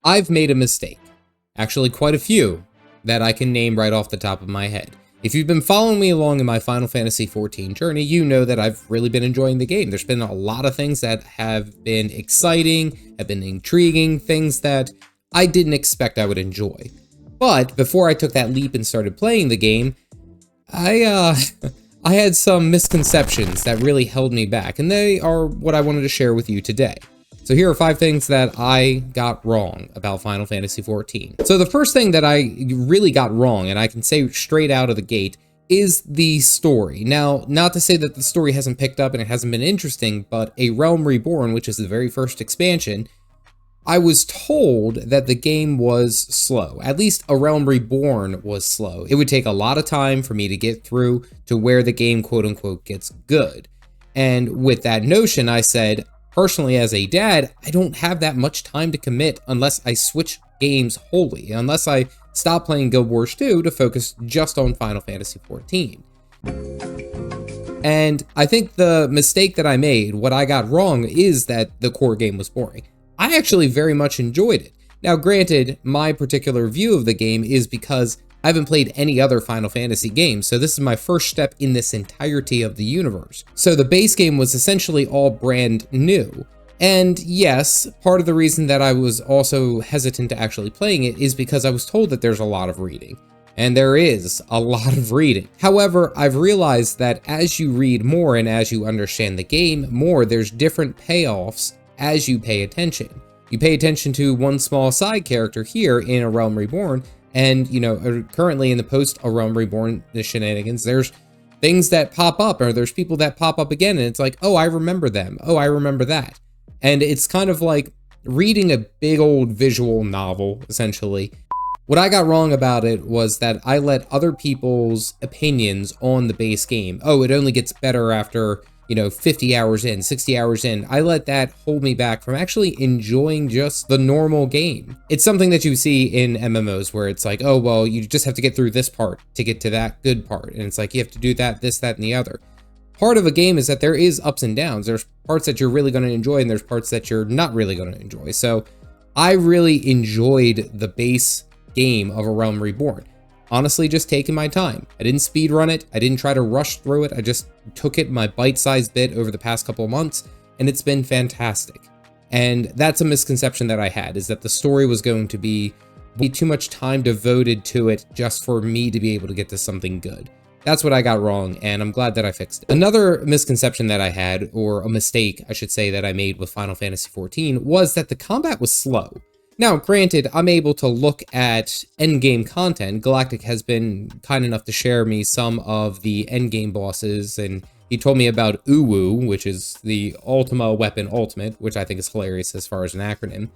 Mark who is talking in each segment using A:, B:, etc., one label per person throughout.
A: I've made a mistake. Actually, quite a few that I can name right off the top of my head. If you've been following me along in my Final Fantasy XIV journey, you know that I've really been enjoying the game. There's been a lot of things that have been exciting, have been intriguing, things that I didn't expect I would enjoy. But before I took that leap and started playing the game, I had some misconceptions that really held me back, and they are what I wanted to share with you today. So here are 5 things that I got wrong about Final Fantasy XIV. So the first thing that I really got wrong, and I can say straight out of the gate, is the story. Now, not to say that the story hasn't picked up and it hasn't been interesting, but A Realm Reborn, which is the very first expansion, I was told that the game was slow. At least A Realm Reborn was slow. It would take a lot of time for me to get through to where the game, quote unquote, gets good. And with that notion, I said, personally, as a dad, I don't have that much time to commit unless I switch games wholly, unless I stop playing Guild Wars 2 to focus just on Final Fantasy XIV. And I think the mistake that I made, what I got wrong, is that the core game was boring. I actually very much enjoyed it. Now, granted, my particular view of the game is because I haven't played any other Final Fantasy games, so this is my first step in this entirety of the universe. So the base game was essentially all brand new. And yes, part of the reason that I was also hesitant to actually playing it is because I was told that there's a lot of reading. And there is a lot of reading. However, I've realized that as you read more and as you understand the game more, there's different payoffs as you pay attention. You pay attention to one small side character here in A Realm Reborn, and, you know, currently in the post A Realm Reborn the shenanigans, there's things that pop up, or there's people that pop up again, and it's like, oh, I remember them. Oh, I remember that. And it's kind of like reading a big old visual novel, essentially. What I got wrong about it was that I let other people's opinions on the base game, oh, it only gets better after, you know, 50 hours in, 60 hours in. I let that hold me back from actually enjoying just the normal game. It's something that you see in MMOs where it's like, oh, well, you just have to get through this part to get to that good part. And it's like, you have to do that, this, that, and the other. Part of a game is that there is ups and downs. There's parts that you're really going to enjoy and there's parts that you're not really going to enjoy. So I really enjoyed the base game of A Realm Reborn. Honestly, just taking my time. I didn't speed run it. I didn't try to rush through it. I just took it my bite-sized bit over the past couple of months, and it's been fantastic. And that's a misconception that I had, is that the story was going to be too much time devoted to it just for me to be able to get to something good. That's what I got wrong, and I'm glad that I fixed it. Another misconception that I had, or a mistake, I should say, that I made with Final Fantasy XIV was that the combat was slow. Now, granted, I'm able to look at endgame content. Galactic has been kind enough to share me some of the endgame bosses, and he told me about Uwu, which is the Ultima Weapon Ultimate, which I think is hilarious as far as an acronym.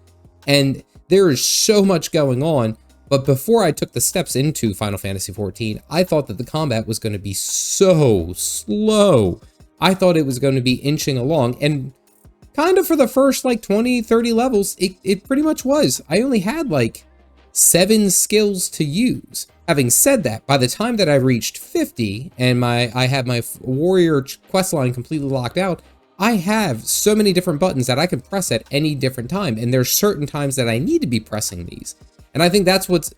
A: And there is so much going on, but before I took the steps into Final Fantasy XIV, I thought that the combat was going to be so slow. I thought it was going to be inching along, and kind of for the first like 20, 30 levels, it pretty much was. I only had like 7 skills to use. Having said that, by the time that I reached 50 and I had my warrior questline completely locked out, I have so many different buttons that I can press at any different time. And there's certain times that I need to be pressing these. And I think that's what's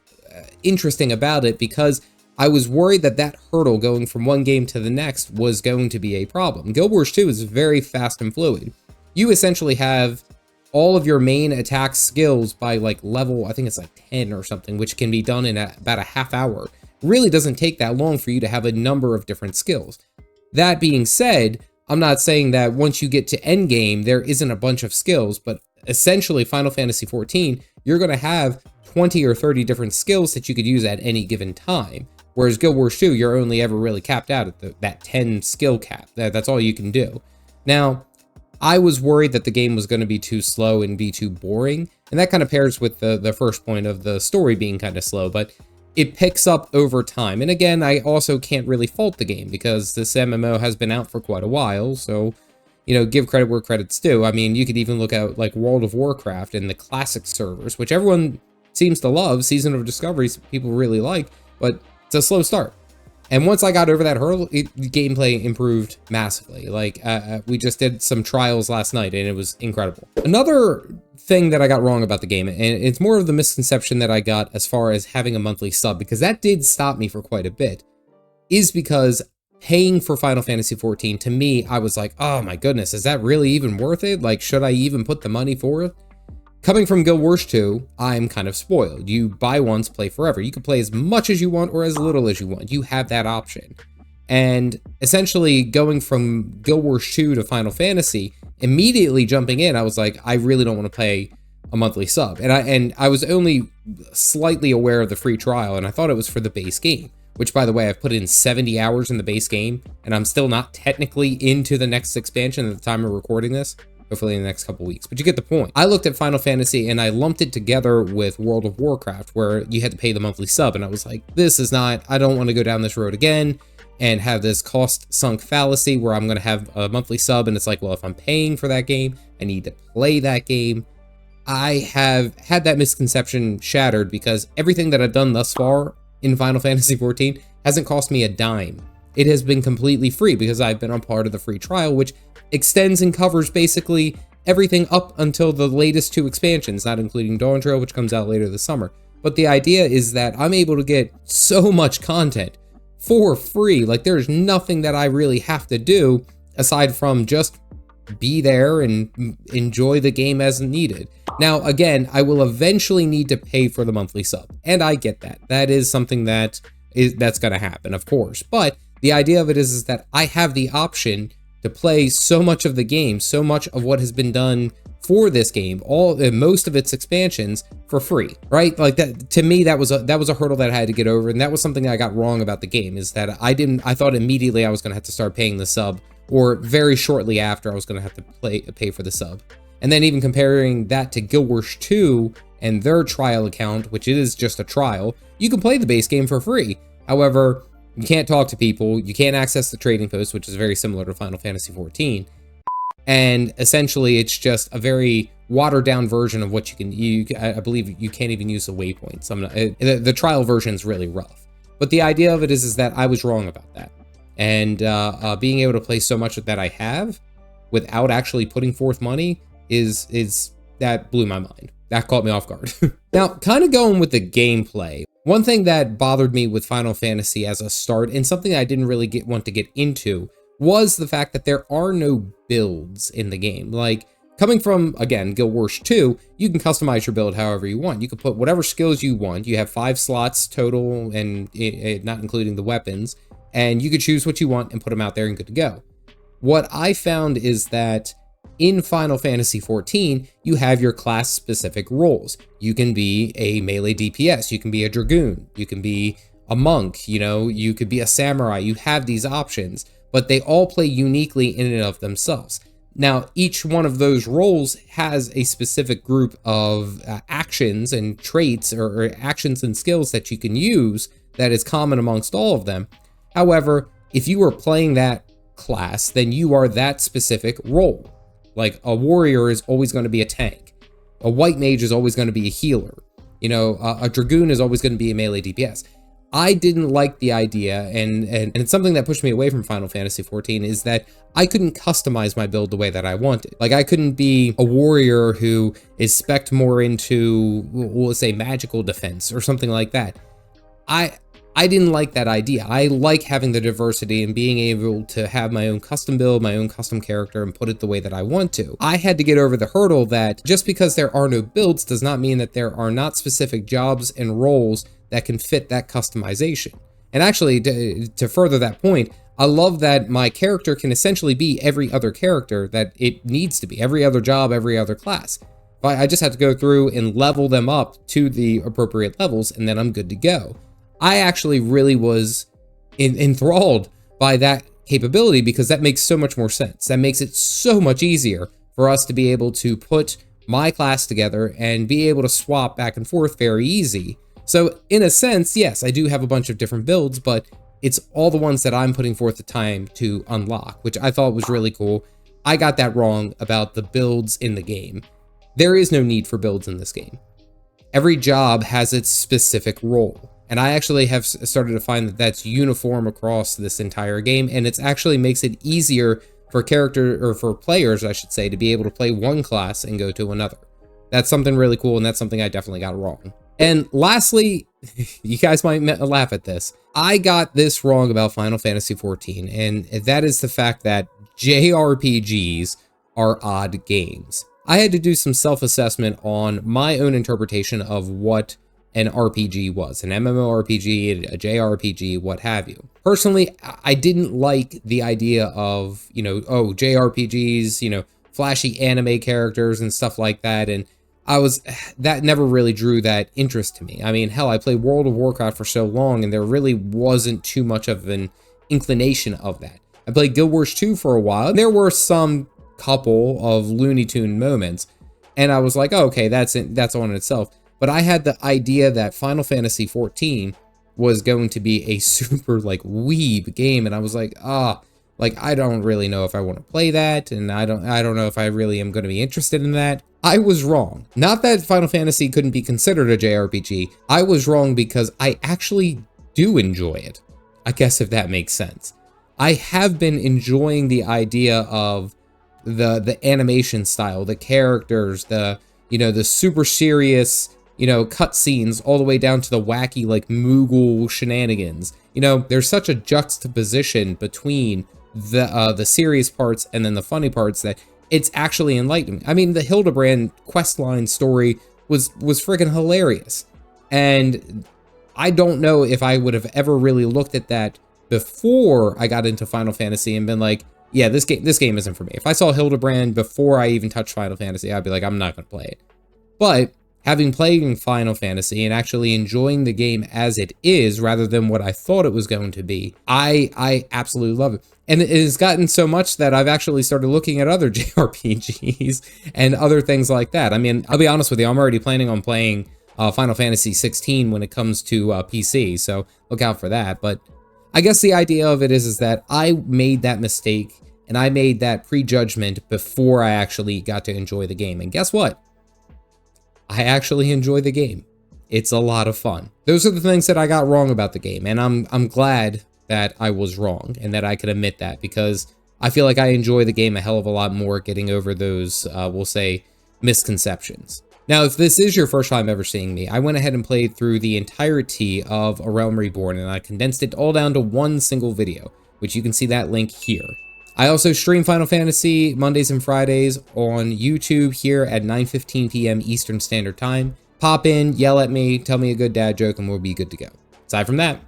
A: interesting about it, because I was worried that that hurdle going from one game to the next was going to be a problem. Guild Wars 2 is very fast and fluid. You essentially have all of your main attack skills by like level, I think it's like 10 or something, which can be done in about a half hour. Really doesn't take that long for you to have a number of different skills. That being said, I'm not saying that once you get to endgame, there isn't a bunch of skills, but essentially Final Fantasy XIV, you're going to have 20 or 30 different skills that you could use at any given time. Whereas Guild Wars 2, you're only ever really capped out at that 10 skill cap. That's all you can do. Now, I was worried that the game was going to be too slow and be too boring, and that kind of pairs with the first point of the story being kind of slow, but it picks up over time. And again, I also can't really fault the game because this MMO has been out for quite a while, so, you know, give credit where credit's due. I mean, you could even look at like World of Warcraft and the classic servers, which everyone seems to love. Season of Discovery people really like, but it's a slow start. And once I got over that hurdle, the gameplay improved massively. Like, we just did some trials last night, and it was incredible. Another thing that I got wrong about the game, and it's more of the misconception that I got as far as having a monthly sub, because that did stop me for quite a bit, is because paying for Final Fantasy XIV, to me, I was like, oh my goodness, is that really even worth it? Like, should I even put the money for it? Coming from Guild Wars 2, I'm kind of spoiled. You buy once, play forever. You can play as much as you want or as little as you want. You have that option. And essentially going from Guild Wars 2 to Final Fantasy, immediately jumping in, I was like, I really don't want to pay a monthly sub. And I was only slightly aware of the free trial, and I thought it was for the base game, which, by the way, I've put in 70 hours in the base game, and I'm still not technically into the next expansion at the time of recording this. Hopefully in the next couple weeks, but you get the point. I looked at Final Fantasy and I lumped it together with World of Warcraft, where you had to pay the monthly sub, and I was like, this is not, I don't want to go down this road again and have this cost sunk fallacy where I'm going to have a monthly sub, and it's like, well, if I'm paying for that game, I need to play that game. I have had that misconception shattered because everything that I've done thus far in Final Fantasy XIV hasn't cost me a dime. It has been completely free because I've been on part of the free trial, which extends and covers basically everything up until the latest 2 expansions, not including Dawn Trail, which comes out later this summer. But the idea is that I'm able to get so much content for free. Like, there's nothing that I really have to do aside from just be there and enjoy the game as needed. Now, again, I will eventually need to pay for the monthly sub, and I get that. That is something that's going to happen, of course. But the idea of it is that I have the option to play so much of the game, so much of what has been done for this game, most of its expansions for free, right? Like, that, to me, that was a hurdle that I had to get over, and that was something that I got wrong about the game, is that I thought immediately I was going to have to start paying the sub, or very shortly after I was going to have to pay for the sub. And then even comparing that to Guild Wars 2 and their trial account, which is just a trial, you can play the base game for free. However, you can't talk to people, you can't access the trading post, which is very similar to Final Fantasy XIV, and essentially it's just a very watered down version of what you can, I believe you can't even use the waypoints. The trial version is really rough. But the idea of it is that I was wrong about that. And being able to play so much that I have without actually putting forth money is that blew my mind. That caught me off guard. Now, kind of going with the gameplay, one thing that bothered me with Final Fantasy as a start, and something I didn't really want to get into, was the fact that there are no builds in the game. Like, coming from, again, Guild Wars 2, you can customize your build however you want. You can put whatever skills you want. You have 5 slots total, and not including the weapons, and you could choose what you want and put them out there and good to go. What I found is that in Final Fantasy XIV, you have your class-specific roles. You can be a melee DPS, you can be a Dragoon, you can be a monk, you could be a samurai. You have these options, but they all play uniquely in and of themselves. Now, each one of those roles has a specific group of actions and traits or actions and skills that you can use that is common amongst all of them. However, if you are playing that class, then you are that specific role. Like, a warrior is always going to be a tank. A white mage is always going to be a healer. A dragoon is always going to be a melee DPS. I didn't like the idea, and it's something that pushed me away from Final Fantasy XIV, is that I couldn't customize my build the way that I wanted. Like, I couldn't be a warrior who is spec'd more into, we'll say, magical defense or something like that. I didn't like that idea. I like having the diversity and being able to have my own custom build, my own custom character, and put it the way that I want to. I had to get over the hurdle that just because there are no builds does not mean that there are not specific jobs and roles that can fit that customization. And actually, to further that point, I love that my character can essentially be every other character that it needs to be, every other job, every other class. But I just have to go through and level them up to the appropriate levels, and then I'm good to go. I actually really was enthralled by that capability because that makes so much more sense. That makes it so much easier for us to be able to put my class together and be able to swap back and forth very easy. So in a sense, yes, I do have a bunch of different builds, but it's all the ones that I'm putting forth the time to unlock, which I thought was really cool. I got that wrong about the builds in the game. There is no need for builds in this game. Every job has its specific role. And I actually have started to find that that's uniform across this entire game, and it actually makes it easier for for players, I should say, to be able to play one class and go to another. That's something really cool, and that's something I definitely got wrong. And lastly, you guys might laugh at this. I got this wrong about Final Fantasy XIV, and that is the fact that JRPGs are odd games. I had to do some self-assessment on my own interpretation of what an RPG was, an MMORPG, a JRPG, what have you. Personally, I didn't like the idea of, oh, JRPGs, flashy anime characters and stuff like that, and that never really drew that interest to me. I mean, hell, I played World of Warcraft for so long, and there really wasn't too much of an inclination of that. I played Guild Wars 2 for a while, and there were some couple of Looney Tune moments, and I was like, oh, okay, that's on itself. But I had the idea that Final Fantasy XIV was going to be a super, weeb game, and I was like, I don't really know if I want to play that, and I don't know if I really am going to be interested in that. I was wrong. Not that Final Fantasy couldn't be considered a JRPG. I was wrong because I actually do enjoy it. I guess if that makes sense. I have been enjoying the idea of the animation style, the characters, the super serious, cutscenes, all the way down to the wacky, Moogle shenanigans. There's such a juxtaposition between the serious parts and then the funny parts that it's actually enlightening. I mean, the Hildebrand questline story was friggin' hilarious. And I don't know if I would have ever really looked at that before I got into Final Fantasy and been like, yeah, this game isn't for me. If I saw Hildebrand before I even touched Final Fantasy, I'd be like, I'm not going to play it. But having played Final Fantasy and actually enjoying the game as it is, rather than what I thought it was going to be, I absolutely love it. And it has gotten so much that I've actually started looking at other JRPGs and other things like that. I mean, I'll be honest with you, I'm already planning on playing Final Fantasy 16 when it comes to PC, so look out for that. But I guess the idea of it is that I made that mistake and I made that prejudgment before I actually got to enjoy the game. And guess what? I actually enjoy the game. It's a lot of fun. Those are the things that I got wrong about the game, and I'm glad that I was wrong and that I could admit that, because I feel like I enjoy the game a hell of a lot more getting over those, we'll say, misconceptions. Now, if this is your first time ever seeing me, I went ahead and played through the entirety of A Realm Reborn, and I condensed it all down to one single video, which you can see that link here. I also stream Final Fantasy Mondays and Fridays on YouTube here at 9:15 p.m. Eastern Standard Time. Pop in, yell at me, tell me a good dad joke, and we'll be good to go. Aside from that,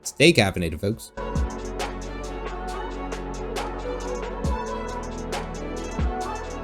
A: stay caffeinated, folks.